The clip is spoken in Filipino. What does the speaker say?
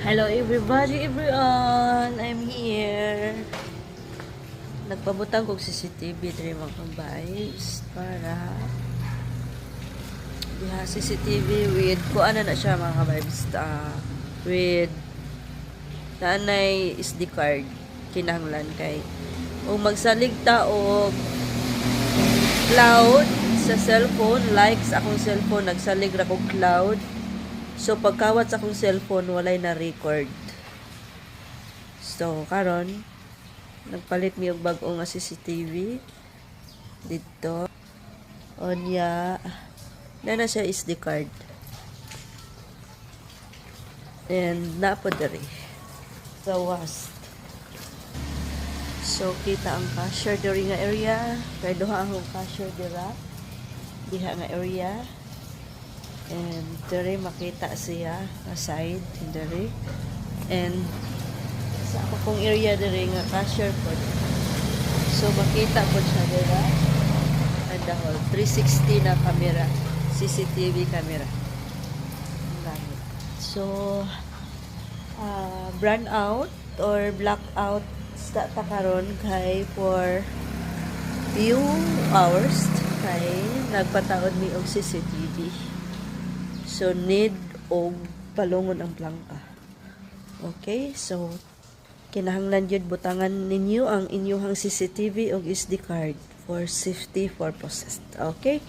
Hello everybody, everyone! I'm here. Nagpabutang kong CCTV diri mga vibes para diha CCTV with kuan na siya mga vibes with nanay SD card kinahanglan kay o magsalig ta og cloud sa cellphone, likes akong cellphone, nagsalig ra kog cloud. So pagkawat sa akong cellphone walay na record. So karon nagpalit mi og bag-o nga CCTV dito. Onya na siya SD card. And napo diri sa wast. So kita ang cashier diri nga area, kay duha ang cashier diha nga area. And dere makita siya sa side dere, and sa ako kong area dere nga cashier po, so makita po siya dere and the whole 360 na camera, CCTV camera gamit. So brand out or black out sa takaron kay for few hours kay nagpataod mi og CCTV. So, need og palungon ang plangka. Okay? So, kinahanglan yun butangan ninyo ang inyong CCTV og SD card for safety purposes. Okay?